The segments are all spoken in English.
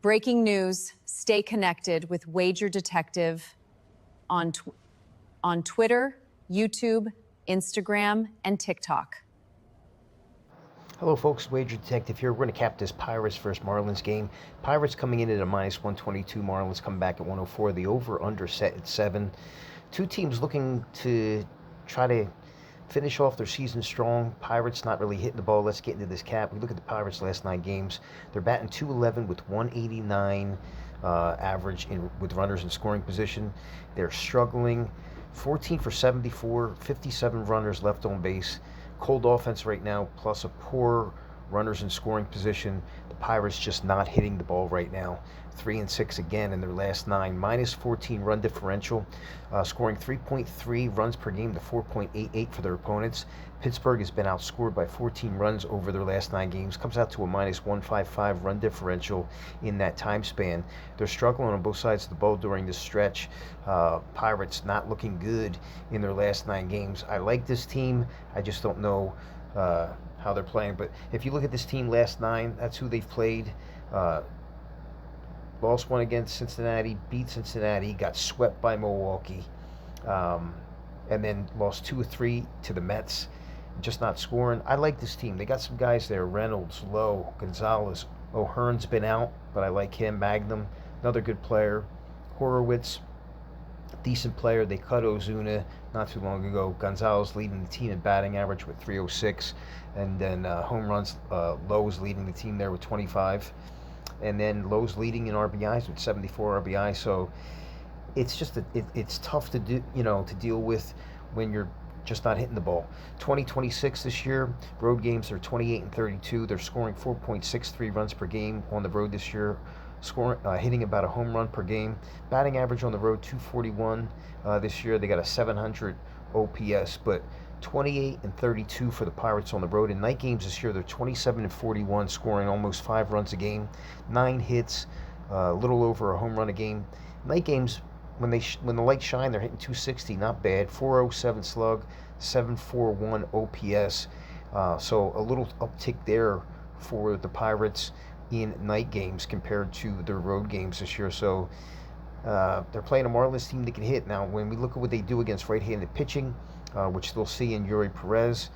Breaking news, stay connected with Wager Detective on Twitter, YouTube, Instagram, and TikTok. Hello folks, Wager Detective here. We're going to cap this Pirates versus Marlins game. Pirates coming in at a minus 122, Marlins come back at 104. The over-under set at 7. Two teams looking to try to finish off their season strong. Pirates not really hitting the ball. Let's get into this cap. We look at the Pirates' last 9 games. They're batting .211 with 189 average with runners in scoring position. They're struggling. 14 for 74, 57 runners left on base. Cold offense right now, plus a poor runners in scoring position. The Pirates just not hitting the ball right now. 3-6 again in their last 9. Minus 14 run differential, scoring 3.3 runs per game to 4.88 for their opponents. Pittsburgh has been outscored by 14 runs over their last 9 games. Comes out to a minus 155 run differential in that time span. They're struggling on both sides of the ball during this stretch. Pirates not looking good in their last 9 games. I like this team. I just don't know how they're playing. But if you look at this team last 9, that's who they've played. Lost one against Cincinnati, beat Cincinnati, got swept by Milwaukee, and then lost 2 or 3 to the Mets. Just not scoring. I like this team. They got some guys there. Reynolds, Lowe, Gonzalez. O'Hearn's been out, but I like him. Magnum, another good player. Horowitz, decent player. They cut Ozuna not too long ago. Gonzalez leading the team in batting average with 306. And then home runs, Lowe's leading the team there with 25. And then Lowe's leading in RBIs with 74 RBIs. So it's just it's tough to do, to deal with when you're just not hitting the ball. 2026 this year, road games are 28-32. They're scoring 4.63 runs per game on the road this year, hitting about a home run per game. Batting average on the road 241 this year. They got a 700 OPS, but 28-32 for the Pirates on the road. In night games this year, they're 27-41, scoring almost 5 runs a game, 9 hits, a little over a home run a game. Night games, when the lights shine, they're hitting 260, not bad. 407 slug, 741 OPS. So a little uptick there for the Pirates in night games compared to their road games this year. So they're playing a Marlins team that can hit. Now, when we look at what they do against right-handed pitching, which they'll see in Yuri Perez,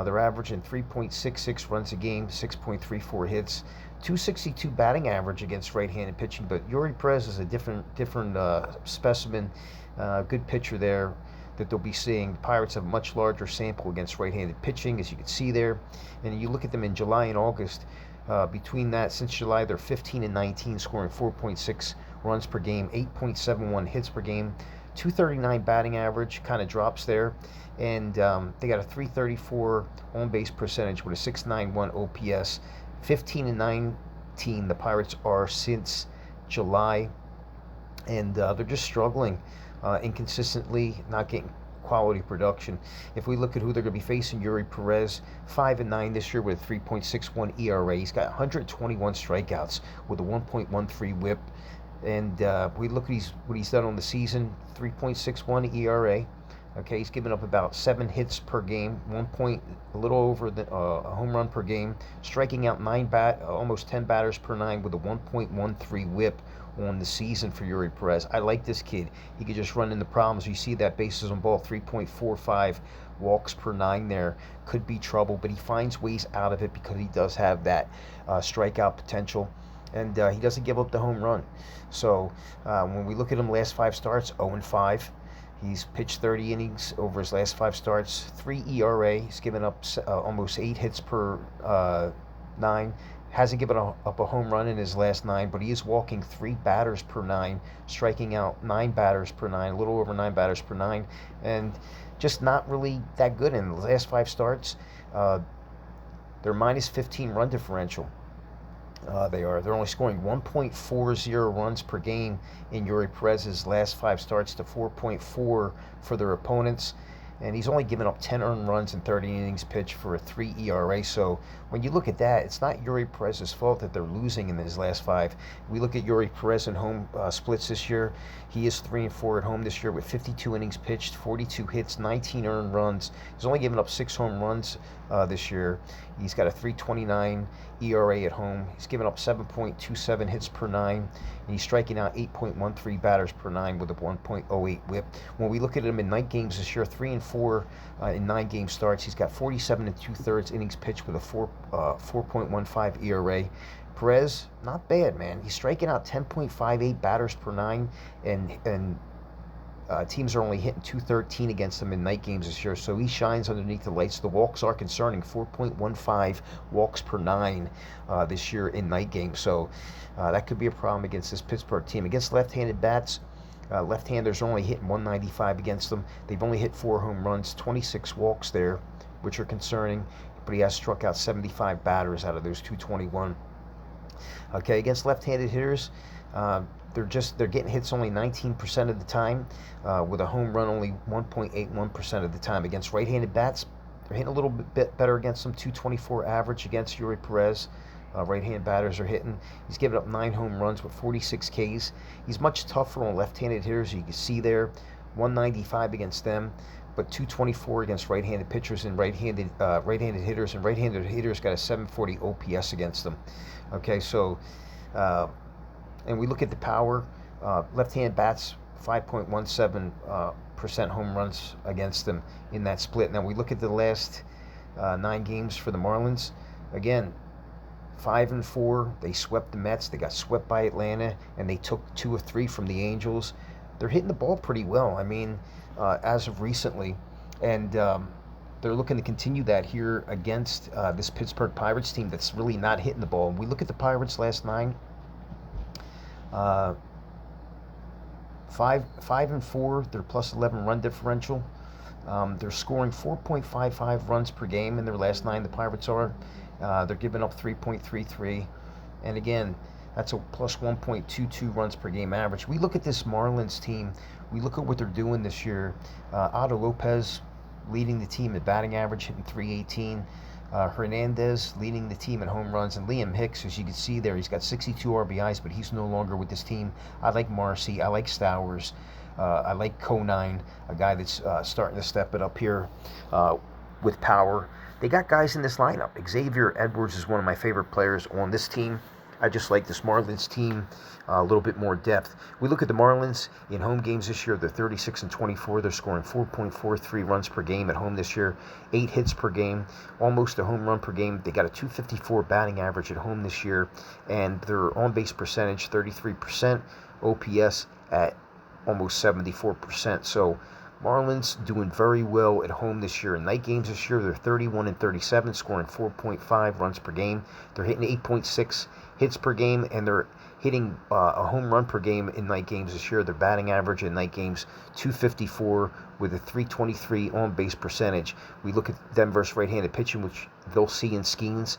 they're averaging 3.66 runs a game, 6.34 hits, 262 batting average against right-handed pitching. But Yuri Perez is a different specimen, good pitcher there that they'll be seeing. The Pirates have a much larger sample against right-handed pitching, as you can see there. And you look at them in July and August. Between that, since July, they're 15-19, scoring 4.6 runs per game, 8.71 hits per game, 239 batting average, kind of drops there, and they got a 334 on-base percentage with a 691 OPS. 15-19 the Pirates are since July, and they're just struggling inconsistently, not getting quality production. If we look at who they're going to be facing, Yuri Perez, 5-9 this year with a 3.61 ERA. He's got 121 strikeouts with a 1.13 WHIP. And we look at what he's done on the season, 3.61 ERA. Okay, he's given up about 7 hits per game, a little over a home run per game, striking out almost 10 batters per 9 with a 1.13 WHIP on the season for Yuri Perez. I like this kid. He could just run into problems. You see that bases on ball, 3.45 walks per 9 there. Could be trouble, but he finds ways out of it because he does have that strikeout potential. And he doesn't give up the home run. So when we look at him last 5 starts, 0-5. He's pitched 30 innings over his last 5 starts, 3 ERA. He's given up almost 8 hits per 9. Hasn't given up a home run in his last 9, but he is walking 3 batters per 9, striking out 9 batters per 9, a little over 9 batters per 9, and just not really that good in the last 5 starts. They're minus 15 run differential. They're only scoring 1.40 runs per game in Yuri Perez's last 5 starts to 4.4 for their opponents. And he's only given up 10 earned runs in 30 innings pitched for a 3 ERA. So when you look at that, it's not Yuri Perez's fault that they're losing in his last 5. We look at Yuri Perez in home splits this year. He is 3-4 at home this year with 52 innings pitched, 42 hits, 19 earned runs. He's only given up 6 home runs this year. He's got a 3.29 ERA at home. He's given up 7.27 hits per nine, and he's striking out 8.13 batters per nine with a 1.08 whip. When we look at him in night games this year, 3-4 in 9-game starts. He's got 47 2/3 innings pitched with a 4.15 ERA. Perez, not bad, man. He's striking out 10.58 batters per nine, and teams are only hitting 213 against him in night games this year, so he shines underneath the lights. The walks are concerning, 4.15 walks per nine this year in night games, so that could be a problem against this Pittsburgh team. Against left-handed bats, left-handers are only hitting 195 against them. They've only hit 4 home runs, 26 walks there, which are concerning, but he has struck out 75 batters out of those 221. Okay, against left-handed hitters, they're getting hits only 19% of the time, with a home run only 1.81% of the time. Against right-handed bats, they're hitting a little bit better against them, 224 average against Yuri Perez. Right-hand batters are hitting. He's given up 9 home runs with 46 Ks. He's much tougher on left-handed hitters. You can see there, 195 against them, but 224 against right-handed pitchers and right-handed hitters. And right-handed hitters got a 740 OPS against them. Okay, so and we look at the power. Left-hand bats, 5.17% home runs against them in that split. Now we look at the last 9 games for the Marlins. Again, 5-4. They swept the Mets. They got swept by Atlanta, and they took 2 of 3 from the Angels. They're hitting the ball pretty well. I mean, as of recently, and they're looking to continue that here against this Pittsburgh Pirates team that's really not hitting the ball. And we look at the Pirates last 9. 5-4. They're plus 11 run differential. They're scoring 4.55 runs per game in their last 9. The Pirates are. They're giving up 3.33, and again, that's a plus 1.22 runs per game average. We look at this Marlins team. We look at what they're doing this year. Otto Lopez leading the team at batting average, hitting 318. Hernandez leading the team in home runs, and Liam Hicks, as you can see there, he's got 62 RBIs, but he's no longer with this team. I like Marcy. I like Stowers. I like Conine, a guy that's starting to step it up here with power. They got guys in this lineup. Xavier Edwards is one of my favorite players on this team. I just like this Marlins team a little bit more depth. We look at the Marlins in home games this year. They're 36-24. They're scoring 4.43 runs per game at home this year, 8 hits per game, almost a home run per game. They got a 254 batting average at home this year, and their on-base percentage 33%, OPS at almost 74%. So Marlins doing very well at home this year. In night games this year, they're 31-37, scoring 4.5 runs per game. They're hitting 8.6 hits per game, and they're hitting a home run per game in night games this year. Their batting average in night games, 254 with a 323 on-base percentage. We look at them versus right-handed pitching, which they'll see in Skeens.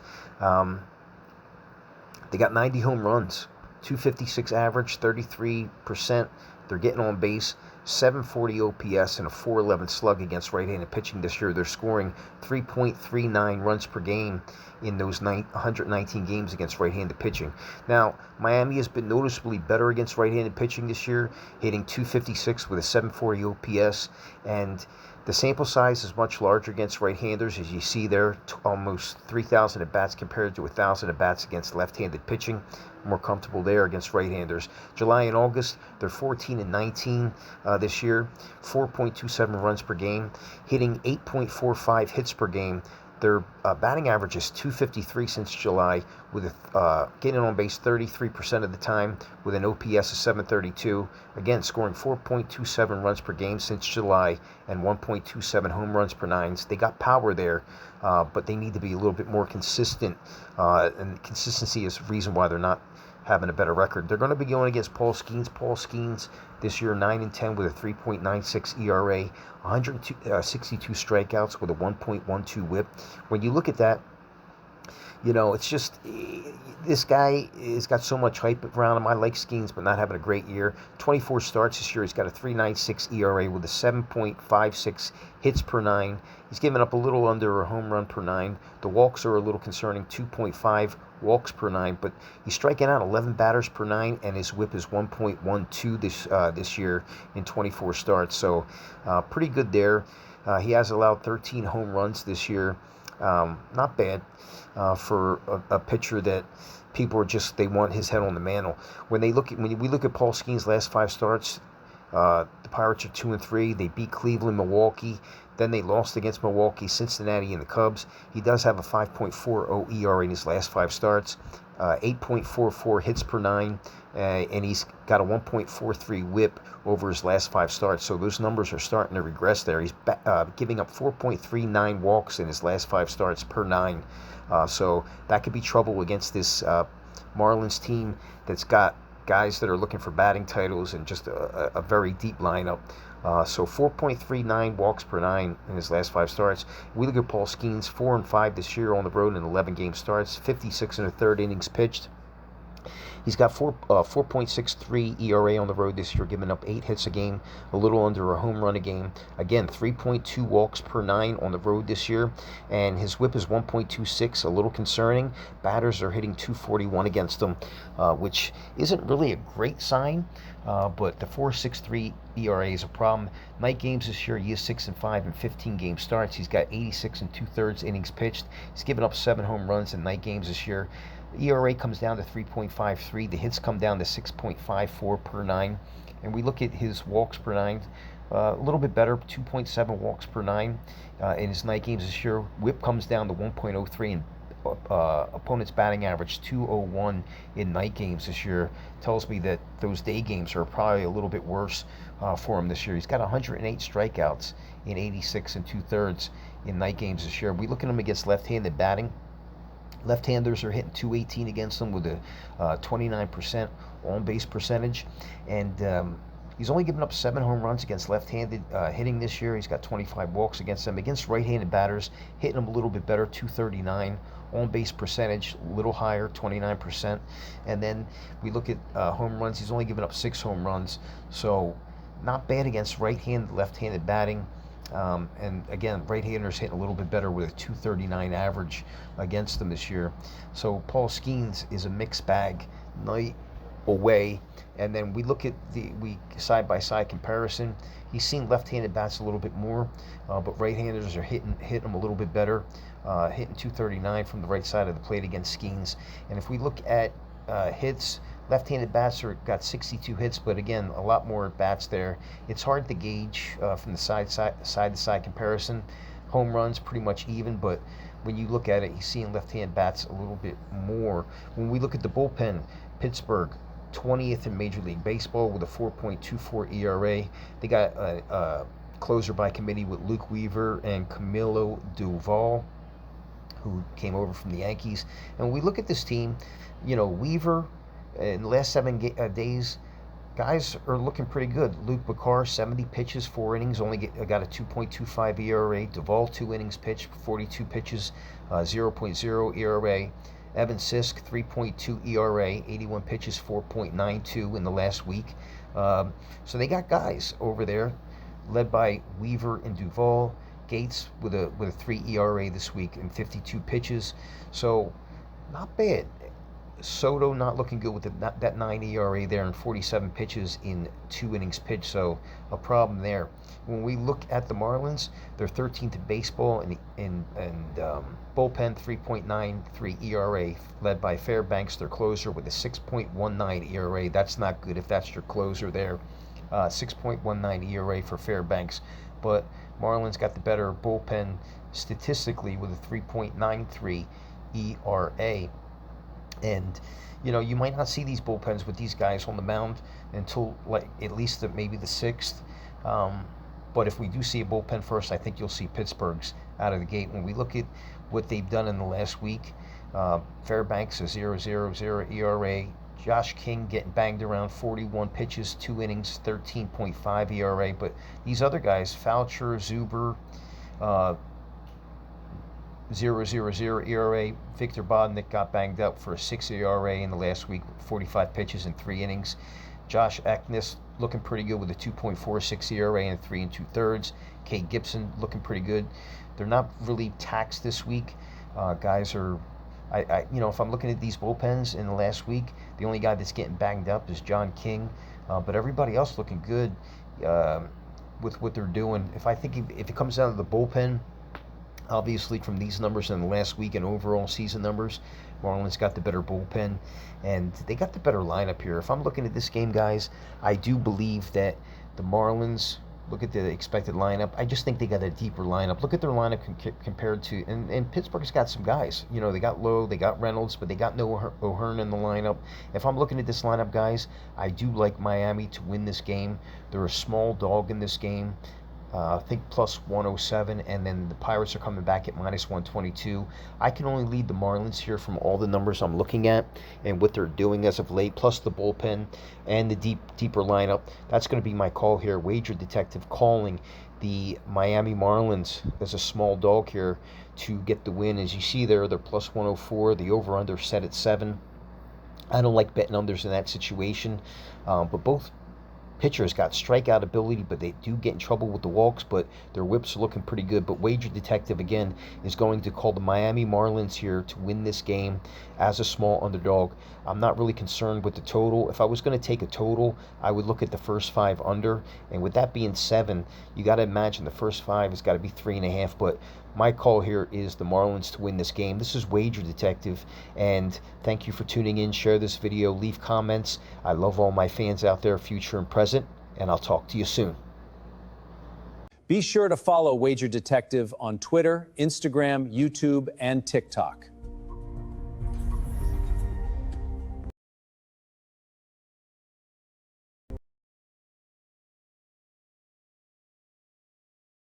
They got 90 home runs, 256 average, 33%. They're getting on base, 740 OPS, and a 411 slug against right-handed pitching this year. They're scoring 3.39 runs per game in those 119 games against right-handed pitching. Now, Miami has been noticeably better against right-handed pitching this year, hitting 256 with a 740 OPS, and the sample size is much larger against right-handers, as you see there, almost 3,000 at-bats compared to 1,000 at-bats against left-handed pitching. More comfortable there against right-handers. July and August, they're 14-19 this year, 4.27 runs per game, hitting 8.45 hits per game. Their batting average is 253 since July, with getting on base 33% of the time, with an OPS of 732. Again, scoring 4.27 runs per game since July and 1.27 home runs per nines. They got power there, but they need to be a little bit more consistent, and consistency is the reason why they're not having a better record. They're going to be going against Paul Skeens. Paul Skeens this year 9-10 with a 3.96 ERA, 162 strikeouts with a 1.12 WHIP. When you look at that, you know, it's just, this guy has got so much hype around him. I like Skeens, but not having a great year. 24 starts this year. He's got a 3.96 ERA with a 7.56 hits per 9. He's given up a little under a home run per 9. The walks are a little concerning, 2.5 walks per 9, but he's striking out 11 batters per 9, and his WHIP is 1.12 this year in 24 starts. So pretty good there. He has allowed 13 home runs this year. Not bad for a pitcher that people are just, they want his head on the mantle. When we look at Paul Skeens' last 5 starts, the Pirates are 2-3. They beat Cleveland, Milwaukee. Then they lost against Milwaukee, Cincinnati, and the Cubs. He does have a 5.40 ERA in his last 5 starts, 8.44 hits per nine, and he's got a 1.43 WHIP over his last 5 starts. So those numbers are starting to regress there. He's giving up 4.39 walks in his last 5 starts per nine. So that could be trouble against this Marlins team that's got guys that are looking for batting titles and just a very deep lineup. So 4.39 walks per nine in his last 5 starts. We look at Paul Skeens, 4-5 this year on the road in 11 game starts, 56 1/3 innings pitched. He's got 4.63 ERA on the road this year, giving up 8 hits a game, a little under a home run a game. Again, 3.2 walks per nine on the road this year, and his WHIP is 1.26, a little concerning. Batters are hitting 241 against him, which isn't really a great sign, but the 4.63 ERA is a problem. Night games this year, he is 6-5 in 15 game starts. He's got 86 2/3 innings pitched. He's given up 7 home runs in night games this year. The ERA comes down to 3.53. The hits come down to 6.54 per nine. And we look at his walks per nine, a little bit better, 2.7 walks per nine in his night games this year. WHIP comes down to 1.03, and opponent's batting average 201 in night games this year. Tells me that those day games are probably a little bit worse for him this year. He's got 108 strikeouts in 86 2/3 in night games this year. We look at him against left-handed batting. Left-handers are hitting 218 against them with a 29% on-base percentage, and he's only given up 7 home runs against left-handed hitting this year. He's got 25 walks against them. Against right-handed batters, hitting them a little bit better, 239 on-base percentage, a little higher, 29%. And then we look at home runs. He's only given up 6 home runs, so not bad against right-handed, left-handed batting. And again, right-handers hitting a little bit better with a 239 average against them this year. So Paul Skeens is a mixed bag night away. And then we look at the side-by-side comparison. He's seen left-handed bats a little bit more, but right-handers are hitting him a little bit better, hitting 239 from the right side of the plate against Skeens. And if we look at hits, left-handed bats got 62 hits, but again, a lot more bats there. It's hard to gauge from the side-to-side comparison. Home runs pretty much even, but when you look at it, he's seeing left-hand bats a little bit more. When we look at the bullpen, Pittsburgh, 20th in Major League Baseball with a 4.24 ERA. They got a closer by committee with Luke Weaver and Camilo Doval, who came over from the Yankees. And when we look at this team, Weaver, in the last 7 days, guys are looking pretty good. Luke Bakar, 70 pitches, 4 innings, only got a 2.25 ERA. Duvall, 2 innings pitched, 42 pitches, 0.0 ERA. Evan Sisk, 3.2 ERA, 81 pitches, 4.92 in the last week. So they got guys over there, led by Weaver and Duvall. Gates with a 3 ERA this week and 52 pitches. So not bad. Soto not looking good with that 9 ERA there and 47 pitches in 2 innings pitched, so a problem there. When we look at the Marlins, they're 13th in baseball and bullpen 3.93 ERA, led by Fairbanks, their closer, with a 6.19 ERA. That's not good if that's your closer there. 6.19 ERA for Fairbanks, but Marlins got the better bullpen statistically with a 3.93 ERA. And you might not see these bullpens with these guys on the mound until at least maybe the 6th. But if we do see a bullpen first, I think you'll see Pittsburgh's out of the gate. When we look at what they've done in the last week, Fairbanks a 0.00 ERA. Josh King getting banged around, 41 pitches, 2 innings, 13.5 ERA. But these other guys, Foucher, Zuber, 0.00 ERA. Victor Bodnick got banged up for a 6 ERA in the last week, 45 pitches in 3 innings. Josh Eknes looking pretty good with a 2.46 ERA and 3 2/3. Kate Gibson looking pretty good. They're not really taxed this week. Guys are, if I'm looking at these bullpens in the last week, the only guy that's getting banged up is John King, but everybody else looking good with what they're doing. If it comes down to the bullpen, Obviously, from these numbers in the last week and overall season numbers, Marlins got the better bullpen, and they got the better lineup here. If I'm looking at this game, guys, I do believe that the Marlins, look at the expected lineup. I just think they got a deeper lineup. Look at their lineup compared to, and Pittsburgh's got some guys. You know, they got Lowe, they got Reynolds, but they got no O'Hearn in the lineup. If I'm looking at this lineup, guys, I do like Miami to win this game. They're a small dog in this game. I think plus 107, and then the Pirates are coming back at minus 122. I can only lead the Marlins here from all the numbers I'm looking at and what they're doing as of late, plus the bullpen and the deeper lineup. That's going to be my call here. Wager Detective calling the Miami Marlins as a small dog here to get the win. As you see there, they're plus 104. The over-under set at 7. I don't like betting unders in that situation, but both pitchers got strikeout ability, but they do get in trouble with the walks, but their whips are looking pretty good. But Wager Detective, again, is going to call the Miami Marlins here to win this game as a small underdog. I'm not really concerned with the total. If I was going to take a total, I would look at the first 5 under, and with that being 7, you got to imagine the first 5 has got to be 3.5, but my call here is the Marlins to win this game. This is Wager Detective, and thank you for tuning in. Share this video, leave comments. I love all my fans out there, future and present, and I'll talk to you soon. Be sure to follow Wager Detective on Twitter, Instagram, YouTube, and TikTok.